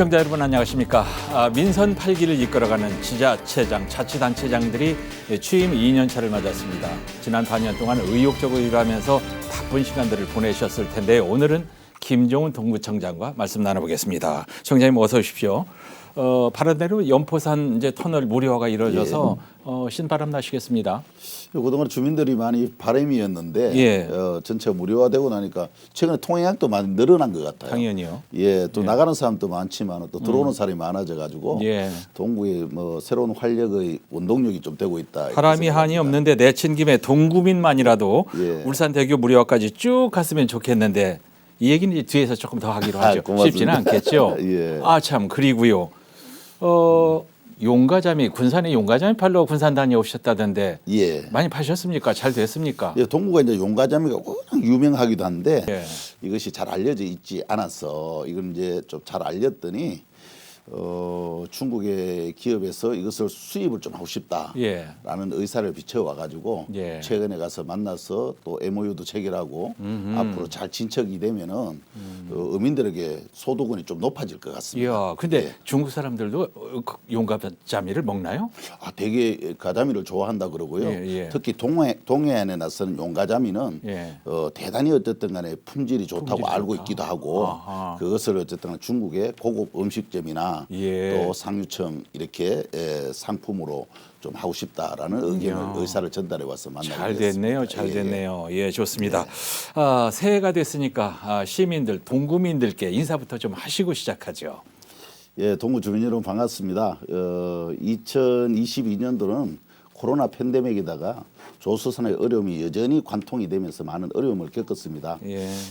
시청자 여러분 안녕하십니까. 민선 8기를 이끌어가는 지자체장, 자치단체장들이 취임 2년차를 맞았습니다. 지난 반년 동안 의욕적으로 일하면서 바쁜 시간들을 보내셨을 텐데 오늘은 김종훈 동구청장과 말씀 나눠보겠습니다. 청장님 어서 오십시오. 바른대로 연포산 이제 터널 무료화가 이루어져서 신바람 나시겠습니다. 그동안 주민들이 많이 바람이었는데 전체가 무료화되고 나니까 최근에 통행량도 많이 늘어난 것 같아요. 당연히요. 또 나가는 사람도 많지만 또 들어오는 사람이 많아져가지고 동구에 뭐 새로운 활력의 원동력이 좀 되고 있다. 바람이 한이 없는데 내친 김에 동구민만이라도 울산대교 무료화까지 쭉 갔으면 좋겠는데 이 얘기는 이제 뒤에서 조금 더 하기로 하죠. 쉽지는 않겠죠. 참 그리고요. 용가자미 군산에 용가자미 팔러 군산 다녀오셨다던데 많이 파셨습니까? 잘 됐습니까? 동구가 이제 용가자미가 워낙 유명하기도 한데 이것이 잘 알려져 있지 않아서 이걸 이제 좀 잘 알렸더니 중국의 기업에서 이것을 수입을 좀 하고 싶다라는 의사를 비춰와 가지고 최근에 가서 만나서 또 MOU도 체결하고 앞으로 잘 진척이 되면은 어민들에게 소득원이 좀 높아질 것 같습니다. 근데 중국 사람들도 용가자미를 먹나요? 되게 가자미를 좋아한다 그러고요. 특히 동해안에 나서는 용가자미는 대단히 어쨌든 간에 품질이 좋다고 알고 있기도 하고 그것을 어쨌든 중국의 고급 음식점이나 또 상류청 이렇게 상품으로 좀 하고 싶다라는 의사를 전달해 와서 만나게 됐습니다. 잘 됐네요. 좋습니다. 새해가 됐으니까 시민들, 동구민들께 인사부터 좀 하시고 시작하죠. 동구 주민 여러분 반갑습니다. 2022년도는 코로나 팬데믹에다가 조수선의 어려움이 여전히 관통이 되면서 많은 어려움을 겪었습니다.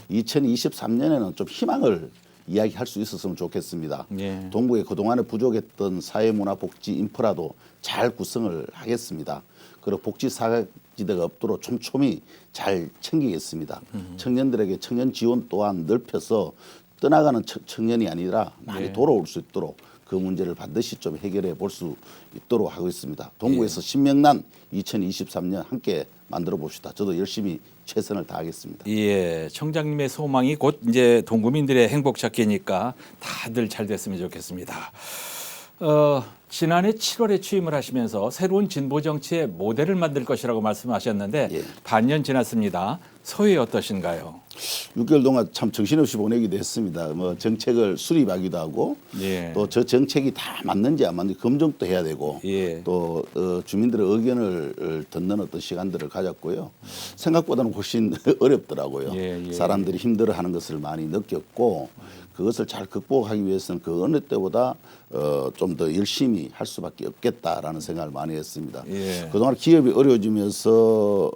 2023년에는 좀 희망을 이야기할 수 있었으면 좋겠습니다. 동구에 그동안에 부족했던 사회문화복지 인프라도 잘 구성을 하겠습니다. 그리고 복지사각지대가 없도록 촘촘히 잘 챙기겠습니다. 청년들에게 청년 지원 또한 넓혀서 떠나가는 청년이 아니라 많이 돌아올 수 있도록 그 문제를 반드시 좀 해결해 볼 수 있도록 하고 있습니다. 동구에서 신명난 2023년 함께 만들어 봅시다. 저도 열심히 최선을 다하겠습니다. 청장님의 소망이 곧 이제 동구민들의 행복 찾기니까 다들 잘 됐으면 좋겠습니다. 지난해 7월에 취임을 하시면서 새로운 진보 정치의 모델을 만들 것이라고 말씀하셨는데 반년 지났습니다. 소회 어떠신가요? 6개월 동안 참 정신없이 보내기도 했습니다. 뭐 정책을 수립하기도 하고 또 저 정책이 다 맞는지 안 맞는지 검증도 해야 되고 또 주민들의 의견을 듣는 어떤 시간들을 가졌고요. 생각보다는 훨씬 어렵더라고요. 사람들이 힘들어하는 것을 많이 느꼈고 그것을 잘 극복하기 위해서는 그 어느 때보다 좀 더 열심히 할 수밖에 없겠다라는 생각을 많이 했습니다. 그동안 기업이 어려워지면서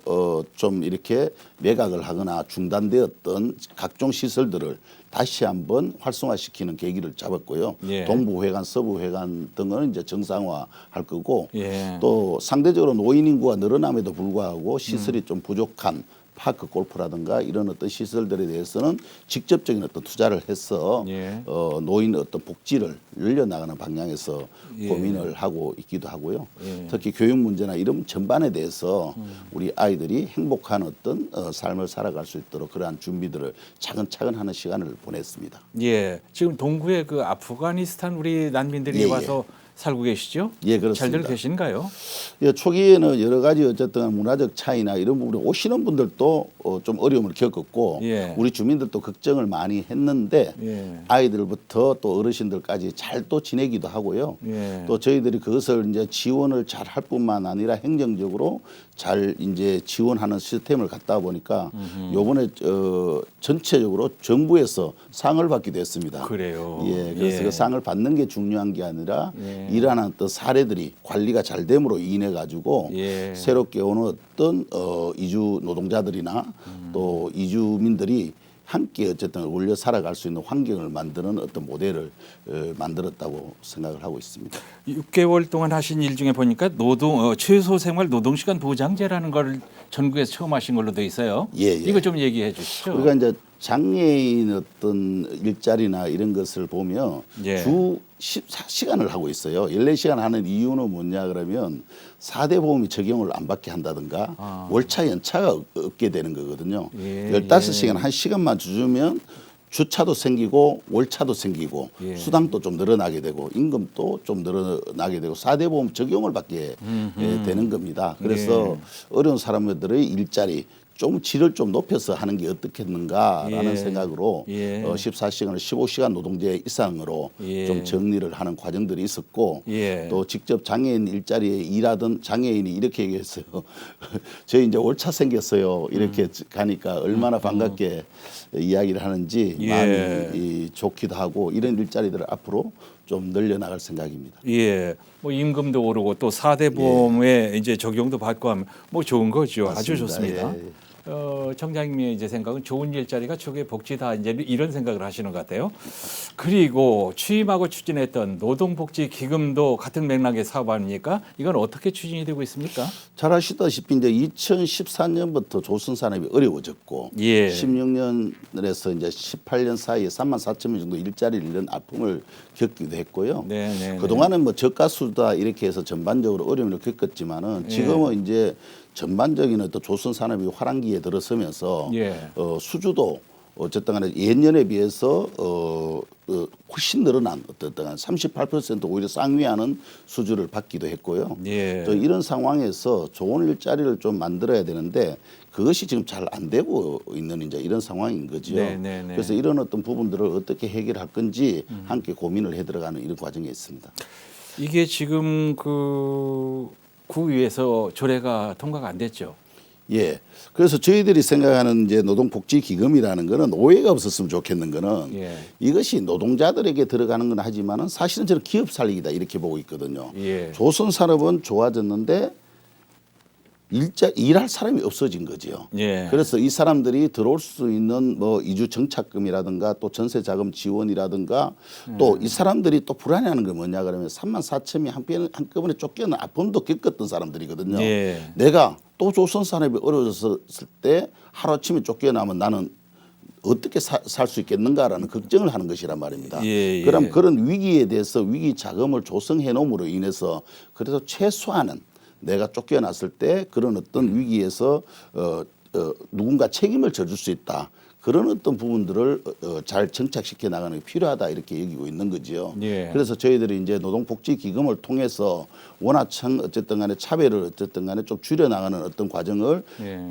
좀 이렇게 매각을 하거나 중단되었던 각종 시설들을 다시 한번 활성화시키는 계기를 잡았고요. 동부회관, 서부회관 등은 이제 정상화할 거고 또 상대적으로 노인 인구가 늘어남에도 불구하고 시설이 좀 부족한 파크 골프라든가 이런 어떤 시설들에 대해서는 직접적인 어떤 투자를 해서 노인의 어떤 복지를 늘려나가는 방향에서 고민을 하고 있기도 하고요. 특히 교육 문제나 이런 전반에 대해서 우리 아이들이 행복한 어떤 삶을 살아갈 수 있도록 그러한 준비들을 차근차근 하는 시간을 보냈습니다. 지금 동구에 그 아프가니스탄 우리 난민들이 와서 살고 계시죠? 그렇습니다. 잘들 계신가요? 초기에는 여러 가지 어쨌든 문화적 차이나 이런 부분에 오시는 분들도 좀 어려움을 겪었고 우리 주민들도 걱정을 많이 했는데 아이들부터 또 어르신들까지 잘 또 지내기도 하고요. 또 저희들이 그것을 이제 지원을 잘 할 뿐만 아니라 행정적으로 잘 이제 지원하는 시스템을 갖다 보니까 요번에 전체적으로 정부에서 상을 받기도 했습니다. 그래요. 그래서 그 상을 받는 게 중요한 게 아니라 일하는 어떤 사례들이 관리가 잘 됨으로 인해 가지고 새롭게 오는 어떤 이주 노동자들이나 또 이주민들이 함께 어쨌든 어울려 살아갈 수 있는 환경을 만드는 어떤 모델을 만들었다고 생각을 하고 있습니다. 6개월 동안 하신 일 중에 보니까 최소 생활 노동시간 보장제라는 걸 전국에서 처음 하신 걸로 돼 있어요. 이거 좀 얘기해 주시죠. 우리가 이제 장애인 어떤 일자리나 이런 것을 보면 주 14시간을 하고 있어요. 14시간 하는 이유는 뭐냐 그러면 4대 보험이 적용을 안 받게 한다든가 월차 연차가 없게 되는 거거든요. 15시간 1시간만 주면 주차도 생기고 월차도 생기고 예. 수당도 좀 늘어나게 되고 임금도 좀 늘어나게 되고 4대 보험 적용을 받게 되는 겁니다. 그래서 어려운 사람들의 일자리 좀 질을 좀 높여서 하는 게 어떻겠는가라는 예. 생각으로 예. 14시간을 15시간 노동제 이상으로 예. 좀 정리를 하는 과정들이 있었고 예. 또 직접 장애인 일자리에 일하던 장애인이 이렇게 얘기했어요. 저희 이제 월차 생겼어요. 이렇게 가니까 얼마나 반갑게 이야기를 하는지 예. 마음이 좋기도 하고 이런 일자리들을 앞으로 좀 늘려나갈 생각입니다. 예. 뭐 임금도 오르고 또 4대 보험에 이제 적용도 받고 하면 뭐 좋은 거죠. 아주 맞습니다. 좋습니다. 예. 청장님의 이제 생각은 좋은 일자리가 최고의 복지다 이제 이런 생각을 하시는 것 같아요. 그리고 취임하고 추진했던 노동복지기금도 같은 맥락의 사업 아닙니까? 이건 어떻게 추진이 되고 있습니까? 잘 아시다시피 이제 2014년부터 조선산업이 어려워졌고 예. 16년에서 이제 18년 사이에 34,000명 정도 일자리를 잃는 아픔을 겪기도 했고요. 네. 그동안은 뭐 저가수다 이렇게 해서 전반적으로 어려움을 겪었지만은 지금은 이제 전반적인 어떤 조선 산업이 화랑기에 들어서면서 예. 수주도 어쨌든 간에 예년에 비해서 훨씬 늘어난 어떤 38% 오히려 쌍위하는 수주를 받기도 했고요. 예. 또 이런 상황에서 좋은 일자리를 좀 만들어야 되는데 그것이 지금 잘 안 되고 있는 이제 이런 상황인 거죠. 네. 그래서 이런 어떤 부분들을 어떻게 해결할 건지 함께 고민을 해 들어가는 이런 과정에 있습니다. 이게 지금 구의회에서 조례가 통과가 안 됐죠. 예. 그래서 저희들이 생각하는 이제 노동복지기금이라는 거는 오해가 없었으면 좋겠는 거는 예. 이것이 노동자들에게 들어가는 건 하지만은 사실은 저는 기업 살리기다 이렇게 보고 있거든요. 예. 조선산업은 좋아졌는데 일할 사람이 없어진 거지요. 예. 그래서 이 사람들이 들어올 수 있는 뭐 이주 정착금이라든가 또 전세 자금 지원이라든가 또 이 사람들이 또 불안해하는 게 뭐냐 그러면 34,000이 한꺼번에 쫓겨난 아픔도 겪었던 사람들이거든요. 예. 내가 또 조선산업이 어려졌을 때 하루아침에 쫓겨나면 나는 어떻게 살 수 있겠는가라는 걱정을 하는 것이란 말입니다. 예. 그럼 그런 위기에 대해서 위기 자금을 조성해 놓음으로 인해서 그래서 최소한은 내가 쫓겨났을 때 그런 어떤 위기에서 누군가 책임을 져줄 수 있다. 그런 어떤 부분들을 잘 정착시켜 나가는 게 필요하다 이렇게 여기고 있는 거지요. 예. 그래서 저희들이 이제 노동복지기금을 통해서 원하청 어쨌든 간에 차별을 어쨌든 간에 좀 줄여나가는 어떤 과정을 예.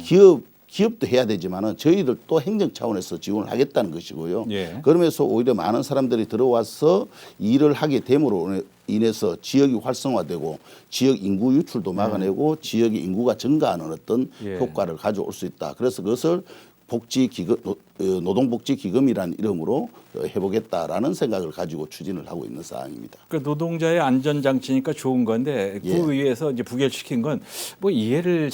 기업도 해야 되지만은 저희들도 행정 차원에서 지원을 하겠다는 것이고요. 예. 그러면서 오히려 많은 사람들이 들어와서 일을 하게 됨으로 인해서 지역이 활성화되고 지역 인구 유출도 막아내고 지역의 인구가 증가하는 어떤 효과를 가져올 수 있다. 그래서 그것을 복지기금, 노동복지기금이라는 이름으로 해보겠다라는 생각을 가지고 추진을 하고 있는 사항입니다. 그 노동자의 안전장치니까 좋은 건데 구의회에서 이제 부결시킨 건 뭐 이해를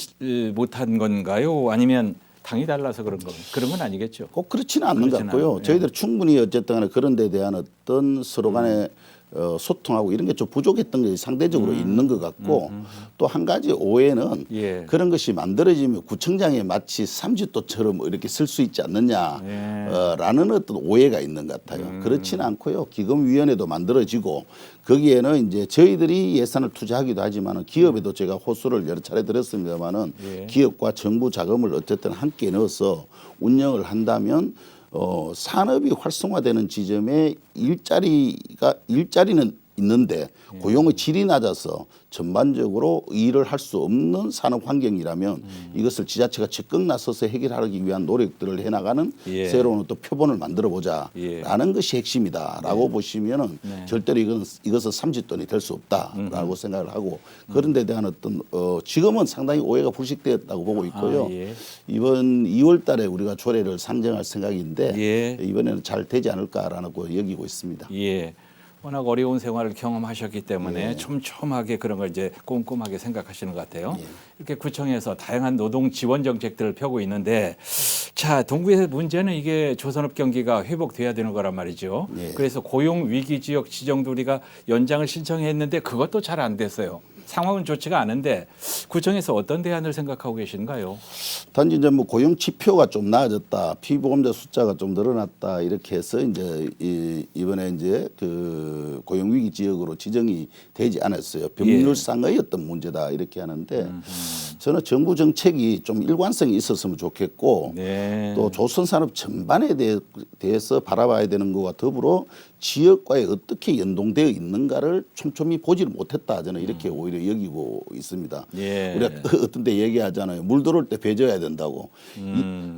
못한 건가요? 아니면 당이 달라서 그런 건 아니겠죠? 꼭 그렇지는 않는 것 같고요. 저희들 충분히 어쨌든 간에 그런 데 대한 어떤 서로 간에 소통하고 이런 게 좀 부족했던 것이 상대적으로 있는 것 같고 또 한 가지 오해는 그런 것이 만들어지면 구청장에 마치 삼지도처럼 이렇게 쓸 수 있지 않느냐라는 어떤 오해가 있는 것 같아요. 그렇지는 않고요. 기금위원회도 만들어지고 거기에는 이제 저희들이 예산을 투자하기도 하지만은 기업에도 제가 호소를 여러 차례 드렸습니다만은 기업과 정부 자금을 어쨌든 함께 넣어서 운영을 한다면 산업이 활성화되는 지점에 일자리는 있는데 고용의 질이 낮아서 전반적으로 일을 할 수 없는 산업 환경이라면 이것을 지자체가 적극 나서서 해결하기 위한 노력들을 해나가는 새로운 또 표본을 만들어 보자라는 것이 핵심이다라고 보시면은 절대로 이것은 삼짓돈이 될 수 없다라고 생각을 하고 그런 데 대한 어떤 지금은 상당히 오해가 불식되었다고 보고 있고요. 이번 2월 달에 우리가 조례를 상정할 생각인데 이번에는 잘 되지 않을까라는 거 여기고 있습니다. 예. 워낙 어려운 생활을 경험하셨기 때문에 촘촘하게 그런 걸 이제 꼼꼼하게 생각하시는 것 같아요. 이렇게 구청에서 다양한 노동 지원 정책들을 펴고 있는데 자, 동구의 문제는 이게 조선업 경기가 회복돼야 되는 거란 말이죠. 그래서 고용 위기 지역 지정도 우리가 연장을 신청했는데 그것도 잘 안 됐어요. 상황은 좋지가 않은데 구청에서 어떤 대안을 생각하고 계신가요? 단지 이제 뭐 고용 지표가 좀 나아졌다, 피보험자 숫자가 좀 늘어났다 이렇게 해서 이제 이번에 이제 그 고용 위기 지역으로 지정이 되지 않았어요. 법률상의 어떤 문제다 이렇게 하는데 저는 정부 정책이 좀 일관성이 있었으면 좋겠고 네. 또 조선산업 전반에 대해서 바라봐야 되는 것과 더불어 지역과에 어떻게 연동되어 있는가를 촘촘히 보지를 못했다. 저는 이렇게 오히려 여기고 있습니다. 예. 우리가 어떤 때 얘기하잖아요. 물 들어올 때 배 져야 된다고.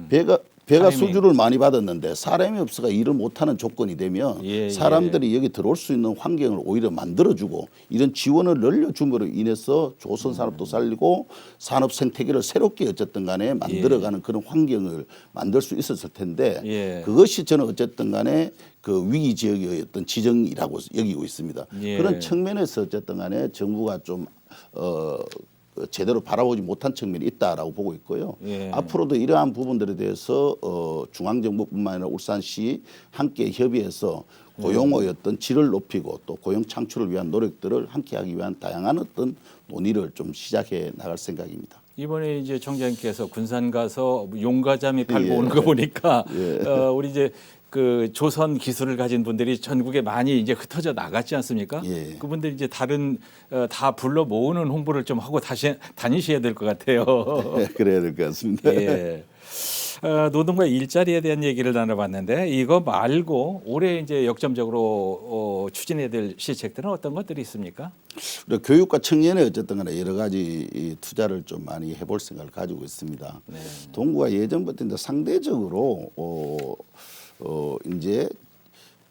배가 타이밍. 수주를 많이 받았는데 사람이 없어가 일을 못하는 조건이 되면 예, 사람들이 여기 들어올 수 있는 환경을 오히려 만들어주고 이런 지원을 늘려줌으로 인해서 조선 산업도 살리고 산업 생태계를 새롭게 어쨌든 간에 만들어가는 그런 환경을 만들 수 있었을 텐데 예. 그것이 저는 어쨌든 간에 그 위기 지역의 어떤 지정이라고 여기고 있습니다. 예. 그런 측면에서 어쨌든 간에 정부가 좀 제대로 바라보지 못한 측면이 있다라고 보고 있고요. 예. 앞으로도 이러한 부분들에 대해서 중앙정부뿐만 아니라 울산시 함께 협의해서 고용의 어떤 질을 높이고 또 고용 창출을 위한 노력들을 함께하기 위한 다양한 어떤 논의를 좀 시작해 나갈 생각입니다. 이번에 이제 청장님께서 군산 가서 용가자미 팔고 예. 오는 거 보니까 예. 우리 이제 그 조선 기술을 가진 분들이 전국에 많이 이제 흩어져 나갔지 않습니까? 예. 그분들이 이제 다른 다 불러 모으는 홍보를 좀 하고 다시 다니셔야 될 것 같아요. 그래야 될 것 같습니다. 예. 노동과 일자리에 대한 얘기를 나눠봤는데 이거 말고 올해 이제 역점적으로 추진해야 될 시책들은 어떤 것들이 있습니까? 교육과 청년에 어쨌든 간에 여러 가지 이 투자를 좀 많이 해볼 생각을 가지고 있습니다. 네. 동구가 예전부터 이제 상대적으로 이제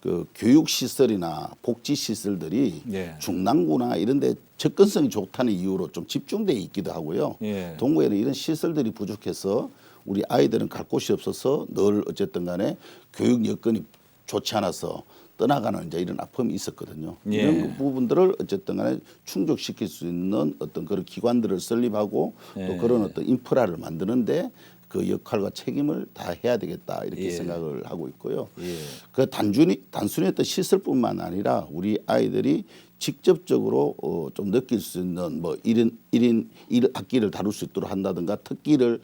그 교육 시설이나 복지 시설들이 예. 중랑구나 이런데 접근성이 좋다는 이유로 좀 집중돼 있기도 하고요. 예. 동구에는 이런 시설들이 부족해서 우리 아이들은 갈 곳이 없어서 늘 어쨌든 간에 교육 여건이 좋지 않아서 떠나가는 이제 이런 아픔이 있었거든요. 예. 이런 부분들을 어쨌든 간에 충족시킬 수 있는 어떤 그런 기관들을 설립하고 예. 또 그런 어떤 인프라를 만드는데 그 역할과 책임을 다 해야 되겠다 이렇게 예. 생각을 하고 있고요. 예. 그 단순히 어떤 시설뿐만 아니라 우리 아이들이 직접적으로 좀 느낄 수 있는 뭐 1인 1학기를 다룰 수 있도록 한다든가 특기를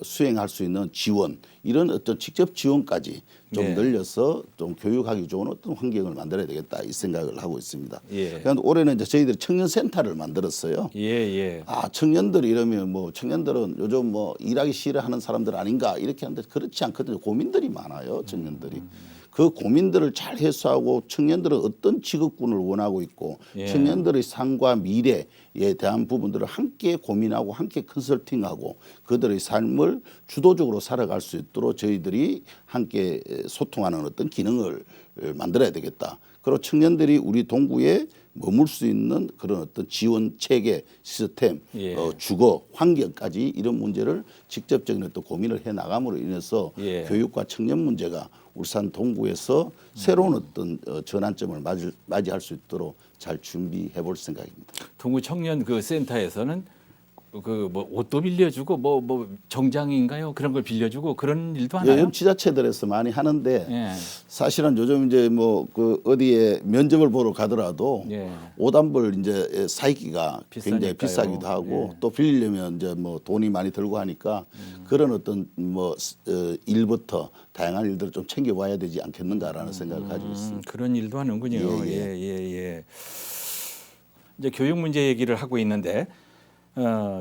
수행할 수 있는 지원 이런 어떤 직접 지원까지 좀 네. 늘려서 좀 교육하기 좋은 어떤 환경을 만들어야 되겠다 이 생각을 하고 있습니다. 예. 그런데 올해는 이제 저희들이 청년센터를 만들었어요. 예, 예. 아, 청년들 이러면 뭐 청년들은 요즘 뭐 일하기 싫어하는 사람들 아닌가 이렇게 하는데 그렇지 않거든요. 고민들이 많아요, 청년들이. 그 고민들을 잘 해소하고 청년들은 어떤 직업군을 원하고 있고 예. 청년들의 삶과 미래에 대한 부분들을 함께 고민하고 함께 컨설팅하고 그들의 삶을 주도적으로 살아갈 수 있도록 저희들이 함께 소통하는 어떤 기능을 만들어야 되겠다. 그리고 청년들이 우리 동구에 머물 수 있는 그런 어떤 지원 체계, 시스템, 예. 주거, 환경까지 이런 문제를 직접적인 어떤 고민을 해 나감으로 인해서 예. 교육과 청년 문제가 울산 동구에서 새로운 어떤 전환점을 맞이할 수 있도록 잘 준비해 볼 생각입니다. 동구 청년 그 센터에서는 그 뭐 옷도 빌려주고 뭐 정장인가요? 그런 걸 빌려주고 그런 일도 하나요? 요즘 지자체들에서 많이 하는데 예. 사실은 요즘 이제 뭐 그 어디에 면접을 보러 가더라도 예. 옷 한 벌 이제 사기가 굉장히 비싸니까요. 비싸기도 하고 예. 또 빌리려면 이제 뭐 돈이 많이 들고 하니까 그런 어떤 뭐 일부터 다양한 일들을 좀 챙겨와야 되지 않겠는가라는 생각을 가지고 있습니다. 그런 일도 하는군요. 예. 이제 교육 문제 얘기를 하고 있는데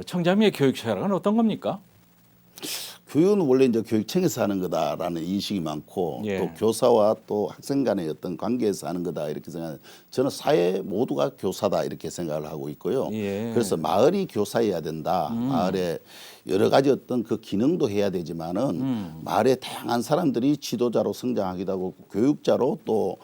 청자미의 교육 철학은 어떤 겁니까? 교육은 원래 이제 교육청에서 하는 거다라는 인식이 많고 예. 또 교사와 또 학생 간의 어떤 관계에서 하는 거다 이렇게 생각하는 저는 사회 모두가 교사다 이렇게 생각을 하고 있고요. 예. 그래서 마을이 교사여야 된다. 마을에 여러 가지 어떤 그 기능도 해야 되지만은 마을에 다양한 사람들이 지도자로 성장하기도 하고 교육자로 또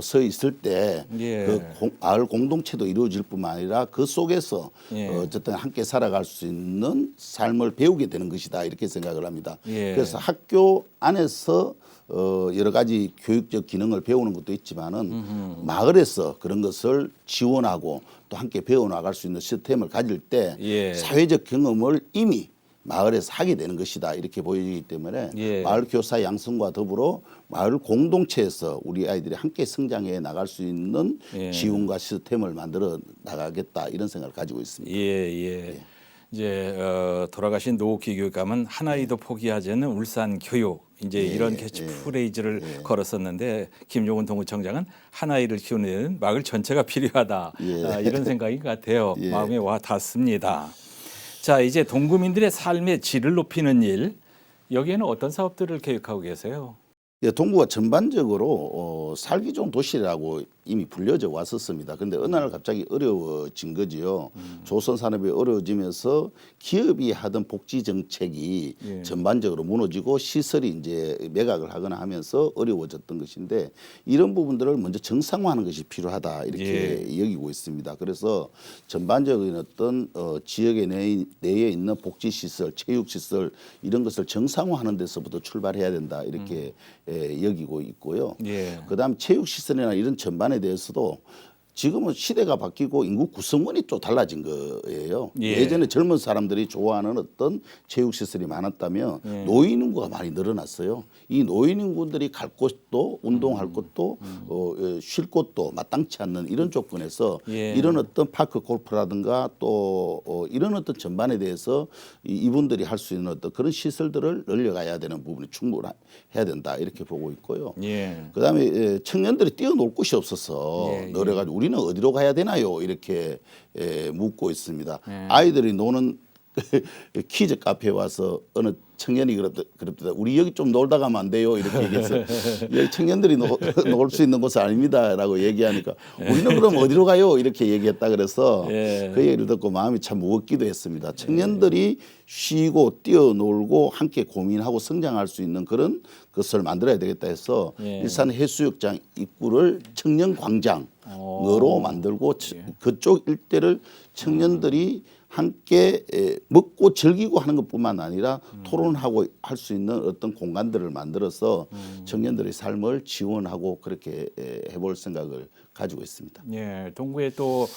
서 있을 때 예. 그 마을 공동체도 이루어질 뿐만 아니라 그 속에서 예. 어쨌든 함께 살아갈 수 있는 삶을 배우게 되는 것이다 이렇게 생각을 합니다. 예. 그래서 학교 안에서 여러 가지 교육적 기능을 배우는 것도 있지만은 마을에서 그런 것을 지원하고 또 함께 배워나갈 수 있는 시스템을 가질 때 예. 사회적 경험을 이미 마을에서 하게 되는 것이다 이렇게 보여지기 때문에 예. 마을 교사 양성과 더불어 마을 공동체에서 우리 아이들이 함께 성장해 나갈 수 있는 예. 지원과 시스템을 만들어 나가겠다 이런 생각을 가지고 있습니다. 예. 이제 돌아가신 노옥희 교육감은 한 아이도 포기하지 않는 울산 교육 이제 이런 캐치프레이즈를 걸었었는데 김용훈 동구청장은 한 아이를 키우는 데는 마을 전체가 필요하다 이런 생각인 것 같아요. 마음에 와 닿습니다. 자, 이제 동구민들의 삶의 질을 높이는 일, 여기에는 어떤 사업들을 계획하고 계세요? 예, 동구가 전반적으로 살기 좋은 도시라고 이미 불려져 왔었습니다. 근데 어느 날 갑자기 어려워진 거지요. 조선 산업이 어려워지면서 기업이 하던 복지 정책이 예. 전반적으로 무너지고 시설이 이제 매각을 하거나 하면서 어려워졌던 것인데 이런 부분들을 먼저 정상화하는 것이 필요하다 이렇게 여기고 있습니다. 그래서 전반적인 어떤 지역의 내에 있는 복지 시설, 체육 시설 이런 것을 정상화하는 데서부터 출발해야 된다 이렇게 여기고 있고요. 예. 그다음 체육 시설이나 이런 전반에 대해서도 지금은 시대가 바뀌고 인구 구성원이 또 달라진 거예요. 예. 예전에 젊은 사람들이 좋아하는 어떤 체육 시설이 많았다면 노인 인구가 많이 늘어났어요. 이 노인 인구들이 갈 곳도 운동할 곳도 쉴 곳도 마땅치 않는 이런 조건에서 이런 어떤 파크 골프라든가 또 이런 어떤 전반에 대해서 이분들이 할 수 있는 어떤 그런 시설들을 늘려가야 되는 부분이 충분해야 된다 이렇게 보고 있고요. 그다음에 청년들이 뛰어놀 곳이 없어서 늘어가지고 우리는 어디로 가야 되나요? 이렇게 묻고 있습니다. 아이들이 노는 키즈 카페에 와서 어느 청년이 그럽니다. 우리 여기 좀 놀다 가면 안 돼요? 이렇게 얘기해서 여기 청년들이 놀 수 있는 곳은 아닙니다라고 얘기하니까 우리는 그럼 어디로 가요? 이렇게 얘기했다 그래서 그 얘기를 듣고 마음이 참 무겁기도 했습니다. 청년들이 쉬고 뛰어놀고 함께 고민하고 성장할 수 있는 그런 것을 만들어야 되겠다 해서 일산 해수욕장 입구를 청년 광장으로 만들고 그쪽 일대를 청년들이 함께 먹고 즐기고 하는 것뿐만 아니라 토론하고 할 수 있는 어떤 공간들을 만들어서 청년들의 삶을 지원하고 그렇게 해볼 생각을 가지고 있습니다. 예, 동구에 또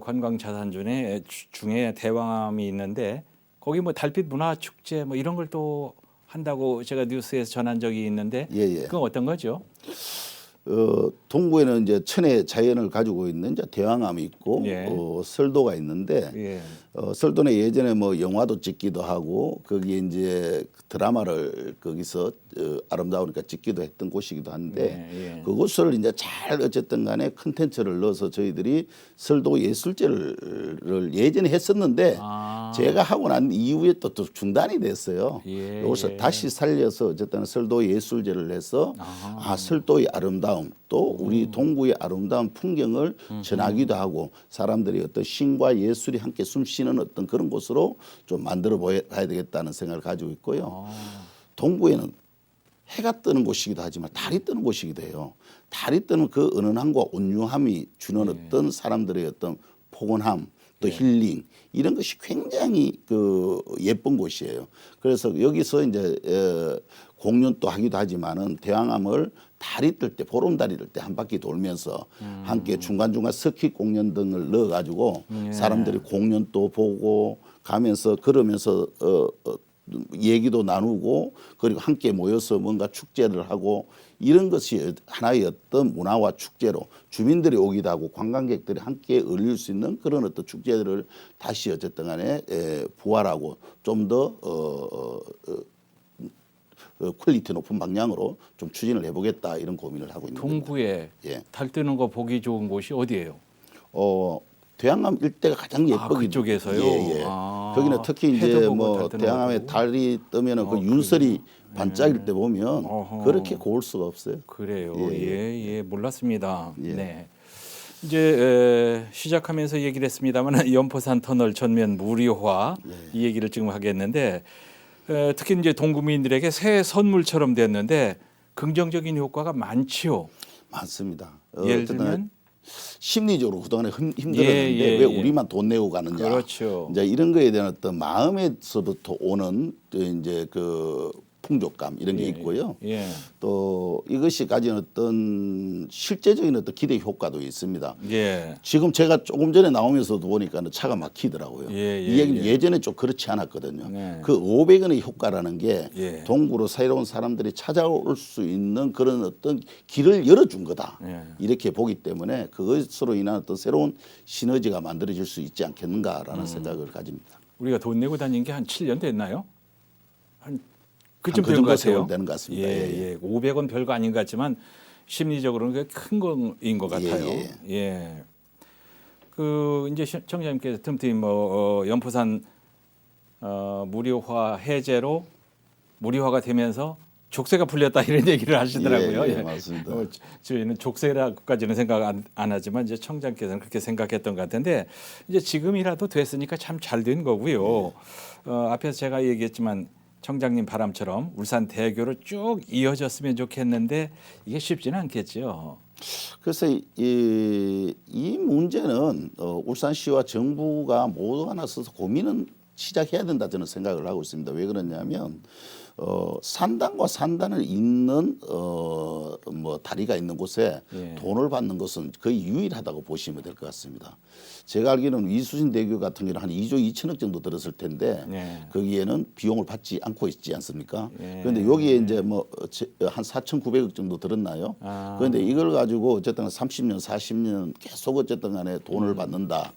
관광 자산 중에 대왕암이 있는데 거기 뭐 달빛 문화 축제 뭐 이런 걸 또 한다고 제가 뉴스에서 전한 적이 있는데 그건 어떤 거죠? 동구에는 이제 천혜 자연을 가지고 있는 이제 대왕암이 있고 설도가 있는데 설도는 예전에 뭐 영화도 찍기도 하고 거기 이제 드라마를 거기서 아름다우니까 찍기도 했던 곳이기도 한데 그곳을 이제 잘 어쨌든 간에 컨텐츠를 넣어서 저희들이 설도 예술제를 예전에 했었는데 제가 하고 난 이후에 또 중단이 됐어요. 이것을 다시 살려서 어쨌든 설도 예술제를 해서 설도의 아름다움 또 우리 동구의 아름다운 풍경을 전하기도 하고 사람들이 어떤 신과 예술이 함께 숨쉬는 어떤 그런 곳으로 좀 만들어 봐야 되겠다는 생각을 가지고 있고요. 동구에는 해가 뜨는 곳이기도 하지만 달이 뜨는 곳이기도 해요. 달이 뜨는 그 은은함과 온유함이 주는 어떤 사람들의 어떤 포근함 또 힐링 이런 것이 굉장히 그 예쁜 곳이에요. 그래서 여기서 이제 공연도 하기도 하지만은 대왕암을 달이 뜰 때 보름달이 뜰 때 한 바퀴 돌면서 함께 중간중간 서킷 공연 등을 넣어가지고 사람들이 공연도 보고 가면서 걸으면서 얘기도 나누고 그리고 함께 모여서 뭔가 축제를 하고 이런 것이 하나의 어떤 문화와 축제로 주민들이 오기도 하고 관광객들이 함께 어울릴 수 있는 그런 어떤 축제들을 다시 어쨌든 간에 부활하고 좀 더 퀄리티 높은 방향으로 좀 추진을 해보겠다 이런 고민을 하고 있는 겁니다. 동구에 달 뜨는 거 보기 좋은 곳이 어디예요? 대왕암 일대가 가장 예쁘거든요. 그쪽에서요? 거기는 특히 이제 뭐 대왕암에 달이 뜨면은 그 윤설이 반짝일 때 보면 그렇게 고울 수가 없어요. 그래요. 몰랐습니다. 네. 이제 시작하면서 얘기를 했습니다만 연포산 터널 전면 무료화 이 얘기를 지금 하겠는데 특히 이제 동구민들에게 새 선물처럼 됐는데 긍정적인 효과가 많지요. 많습니다. 예를 들면 심리적으로 그동안에 힘들었는데 왜 우리만 돈 내고 가느냐. 그렇죠. 이제 이런 거에 대한 어떤 마음에서부터 오는 이제 그 풍족감 이런 게 있고요. 또 이것이 가진 어떤 실제적인 어떤 기대 효과도 있습니다. 지금 제가 조금 전에 나오면서도 보니까 차가 막히더라고요. 이 얘기는 예전에 좀 그렇지 않았거든요. 그 500원의 효과라는 게 동구로 새로운 사람들이 찾아올 수 있는 그런 어떤 길을 열어준 거다. 이렇게 보기 때문에 그것으로 인한 어떤 새로운 시너지가 만들어질 수 있지 않겠는가라는 생각을 가집니다. 우리가 돈 내고 다닌 게 한 7년 됐나요? 그쯤 그 정도 세월 되는 것 같습니다. 500원 별거 아닌 것 같지만 심리적으로는 큰 거인 것 같아요. 그 이제 청자님께서 틈틈이 뭐 연포산 무료화 해제로 무료화가 되면서 족쇄가 풀렸다 이런 얘기를 하시더라고요. 예, 맞습니다. 저희는 족쇄라고까지는 생각 안 하지만 이제 청장께서는 그렇게 생각했던 것 같은데 이제 지금이라도 됐으니까 참 잘 된 거고요. 앞에서 제가 얘기했지만 청장님 바람처럼 울산 대교로 쭉 이어졌으면 좋겠는데 이게 쉽지는 않겠죠. 그래서 이 문제는 울산시와 정부가 모두 하나 서서 고민은 시작해야 된다 저는 생각을 하고 있습니다. 왜 그러냐면 산단과 산단을 잇는 뭐 다리가 있는 곳에 돈을 받는 것은 거의 유일하다고 보시면 될 것 같습니다. 제가 알기로는 이수신 대교 같은 경우는 한 2조 2천억 정도 들었을 텐데 거기에는 비용을 받지 않고 있지 않습니까? 그런데 여기에 이제 뭐 한 4,900억 정도 들었나요? 그런데 이걸 가지고 어쨌든 30년, 40년 계속 어쨌든 간에 돈을 받는다.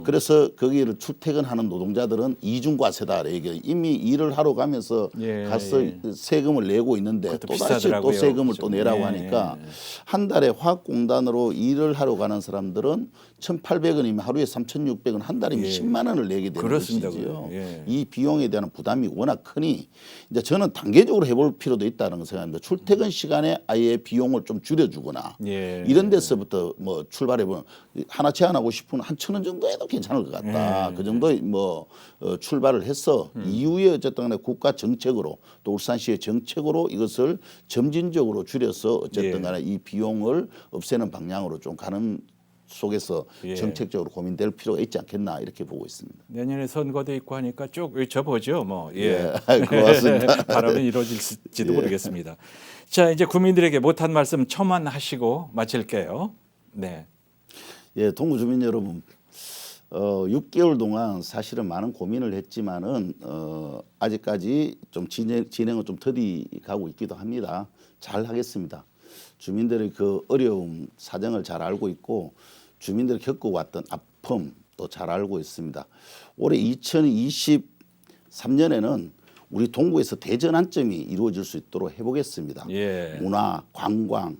그래서 거기를 출퇴근하는 노동자들은 이중과세다. 이게 이미 일을 하러 가면서 가서 세금을 내고 있는데 또다시 또 세금을 또 내라고 하니까 한 달에 화학공단으로 일을 하러 가는 사람들은 1,800원이면 하루에 3,600원, 한 달이면 10만 원을 내게 되는 것이지요. 이 비용에 대한 부담이 워낙 크니 이제 저는 단계적으로 해볼 필요도 있다는 걸 생각합니다. 출퇴근 시간에 아예 비용을 좀 줄여주거나 이런 데서부터 뭐 출발해보면 하나 제안하고 싶으면 한 1,000원 정도 해도 괜찮을 것 같다. 그 정도 뭐 출발을 해서 이후에 어쨌든 간에 국가 정책으로 또 울산시의 정책으로 이것을 점진적으로 줄여서 어쨌든 간에 이 비용을 없애는 방향으로 좀 가는 속에서 정책적으로 고민될 필요가 있지 않겠나 이렇게 보고 있습니다. 내년에 선거도 있고 하니까 쭉 외쳐보죠. 뭐 고맙습니다. 바람은 이루어질지도 모르겠습니다. 자, 이제 구민들에게 못한 말씀 첨언하시고 마칠게요. 네. 동구 주민 여러분, 6개월 동안 사실은 많은 고민을 했지만은 아직까지 좀 진행은 좀 더디 가고 있기도 합니다. 잘 하겠습니다. 주민들의 그 어려움 사정을 잘 알고 있고 주민들이 겪어왔던 아픔도 잘 알고 있습니다. 올해 2023년에는 우리 동구에서 대전환점이 이루어질 수 있도록 해보겠습니다. 문화, 관광,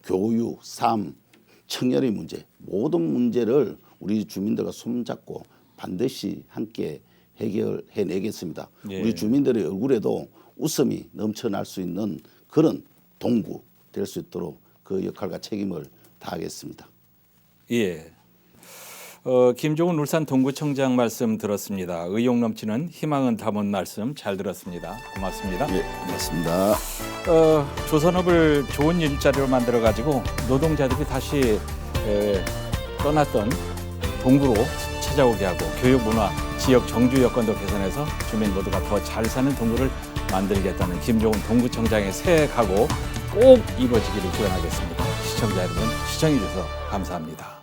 교육, 삶, 청년의 문제 모든 문제를 우리 주민들과 손잡고 반드시 함께 해결해내겠습니다. 우리 주민들의 얼굴에도 웃음이 넘쳐날 수 있는 그런 동구 될 수 있도록 그 역할과 책임을 다하겠습니다. 김종훈 울산 동구청장 말씀 들었습니다. 의욕 넘치는 희망은 담은 말씀 잘 들었습니다. 고맙습니다. 고맙습니다. 조선업을 좋은 일자리로 만들어 가지고 노동자들이 다시 떠났던 동구로 찾아오게 하고 교육 문화, 지역 정주 여건도 개선해서 주민 모두가 더 잘 사는 동구를 만들겠다는 김종훈 동구청장의 새 각오 꼭 이루어지기를 기원하겠습니다. 시청자 여러분 시청해 주셔서 감사합니다.